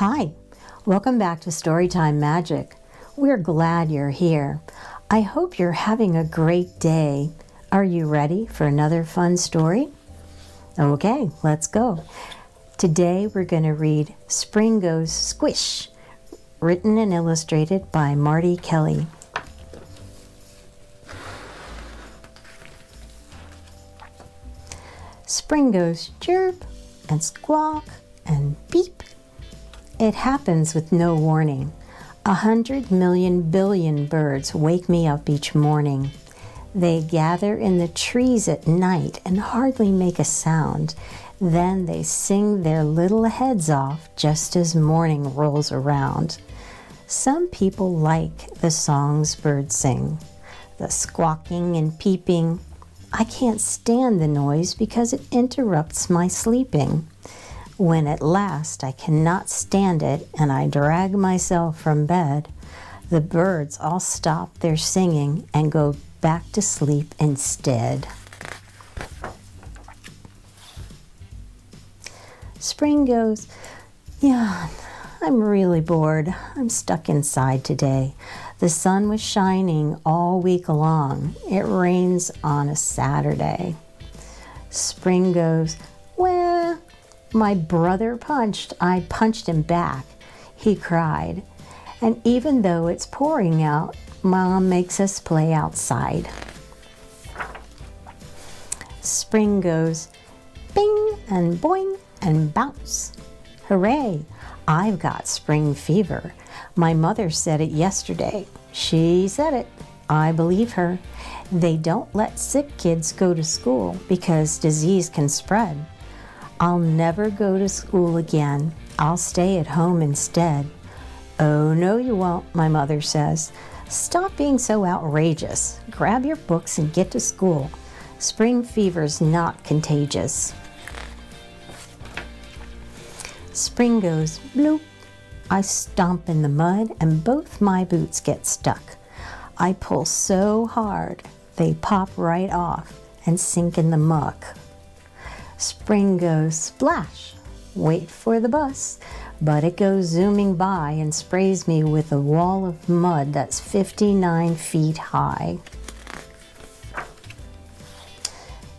Hi, welcome back to Storytime Magic. We're glad you're here. I hope you're having a great day. Are you ready for another fun story? Okay, let's go. Today we're going to read Spring Goes Squish, written and illustrated by Marty Kelly. Spring goes chirp and squawk and beep. It happens with no warning. 100 million billion birds wake me up each morning. They gather in the trees at night and hardly make a sound. Then they sing their little heads off just as morning rolls around. Some people like the songs birds sing, the squawking and peeping. I can't stand the noise because it interrupts my sleeping. When at last I cannot stand it and I drag myself from bed, the birds all stop their singing and go back to sleep instead. Spring goes, yeah, I'm really bored. I'm stuck inside today. The sun was shining all week long. It rains on a Saturday. Spring goes, well, my brother punched. I punched him back. He cried. And even though it's pouring out, Mom makes us play outside. Spring goes bing and boing and bounce. Hooray! I've got spring fever. My mother said it yesterday. She said it. I believe her. They don't let sick kids go to school because disease can spread. I'll never go to school again. I'll stay at home instead. Oh, no, you won't, my mother says. Stop being so outrageous. Grab your books and get to school. Spring fever's not contagious. Spring goes bloop. I stomp in the mud and both my boots get stuck. I pull so hard, they pop right off and sink in the muck. Spring goes splash, wait for the bus, but it goes zooming by and sprays me with a wall of mud that's 59 feet high.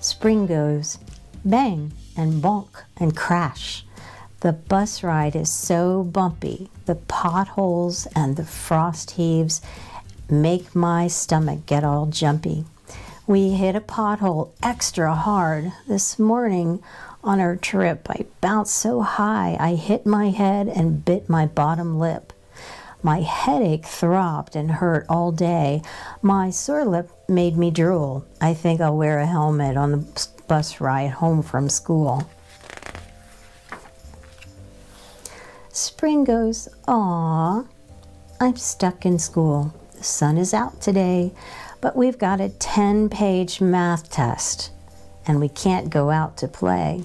Spring goes bang and bonk and crash. The bus ride is so bumpy, the potholes and the frost heaves make my stomach get all jumpy. We hit a pothole extra hard. This morning on our trip, I bounced so high I hit my head and bit my bottom lip. My headache throbbed and hurt all day. My sore lip made me drool. I think I'll wear a helmet on the bus ride home from school. Spring goes, aw, I'm stuck in school. The sun is out today, but we've got a 10-page math test, and we can't go out to play.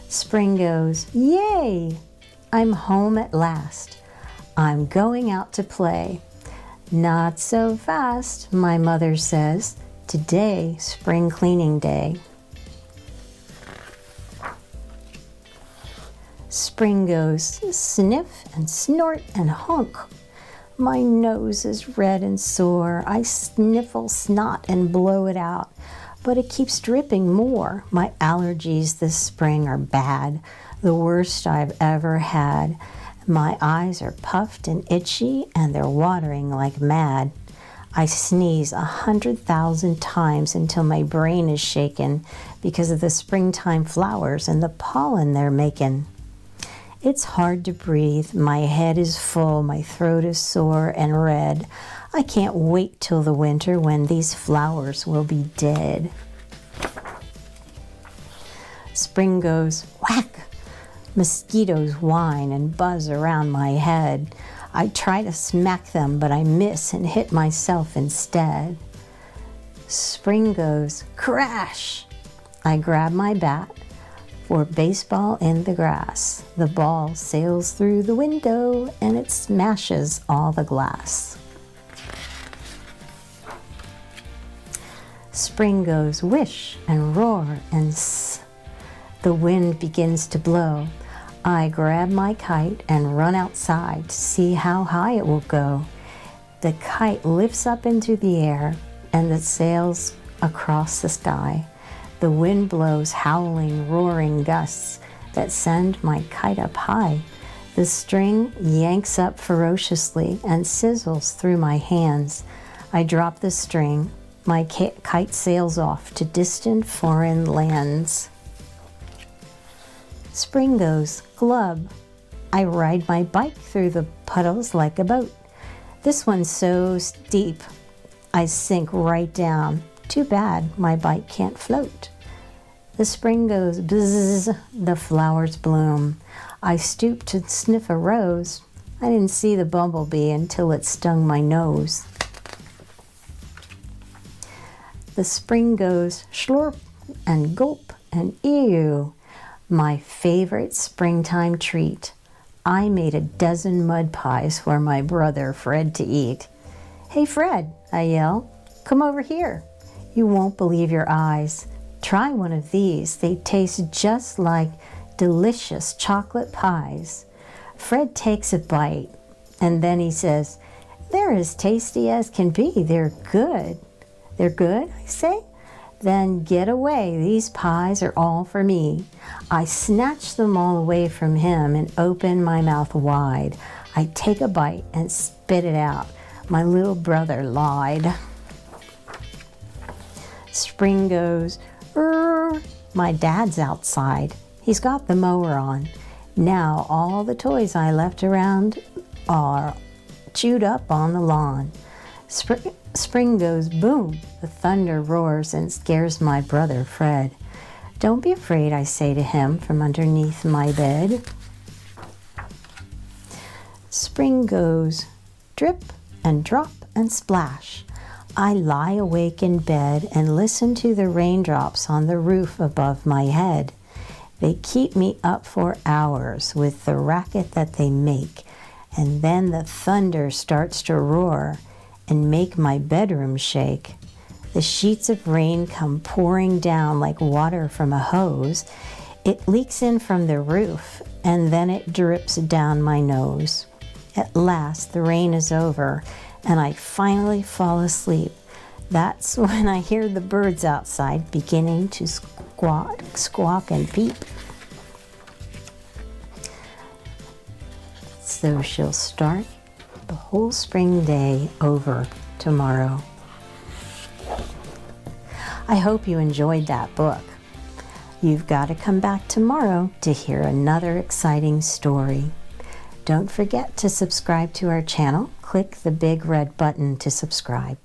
Spring goes, yay, I'm home at last. I'm going out to play. Not so fast, my mother says. Today, spring cleaning day. Spring goes sniff and snort and honk. My nose is red and sore. I sniffle snot and blow it out, but it keeps dripping more. My allergies this spring are bad, the worst I've ever had. My eyes are puffed and itchy, and they're watering like mad. I sneeze 100,000 times until my brain is shaken because of the springtime flowers and the pollen they're making. It's hard to breathe. My head is full. My throat is sore and red. I can't wait till the winter when these flowers will be dead. Spring goes whack. Mosquitoes whine and buzz around my head. I try to smack them, but I miss and hit myself instead. Spring goes crash. I grab my bat for baseball in the grass. The ball sails through the window and it smashes all the glass. Spring goes wish and roar and the wind begins to blow. I grab my kite and run outside to see how high it will go. The kite lifts up into the air and it sails across the sky. The wind blows howling, roaring gusts that send my kite up high. The string yanks up ferociously and sizzles through my hands. I drop the string. My kite sails off to distant foreign lands. Spring goes, glub. I ride my bike through the puddles like a boat. This one's so steep, I sink right down. Too bad my bike can't float. The spring goes, bzzz, the flowers bloom. I stoop to sniff a rose. I didn't see the bumblebee until it stung my nose. The spring goes, slurp and gulp and ew. My favorite springtime treat. I made a dozen mud pies for my brother Fred to eat. Hey Fred, I yell, come over here. You won't believe your eyes. Try one of these. They taste just like delicious chocolate pies. Fred takes a bite and then he says, they're as tasty as can be. They're good. They're good, I say? Then get away. These pies are all for me. I snatch them all away from him and open my mouth wide. I take a bite and spit it out. My little brother lied. Spring goes, my dad's outside. He's got the mower on. Now all the toys I left around are chewed up on the lawn. Spring goes boom. The thunder roars and scares my brother Fred. Don't be afraid, I say to him from underneath my bed. Spring goes drip and drop and splash. I lie awake in bed and listen to the raindrops on the roof above my head. They keep me up for hours with the racket that they make, and then the thunder starts to roar and make my bedroom shake. The sheets of rain come pouring down like water from a hose. It leaks in from the roof, and then it drips down my nose. At last, the rain is over, and I finally fall asleep. That's when I hear the birds outside beginning to squawk, and peep. So she'll start the whole spring day over tomorrow. I hope you enjoyed that book. You've got to come back tomorrow to hear another exciting story. Don't forget to subscribe to our channel. Click the big red button to subscribe.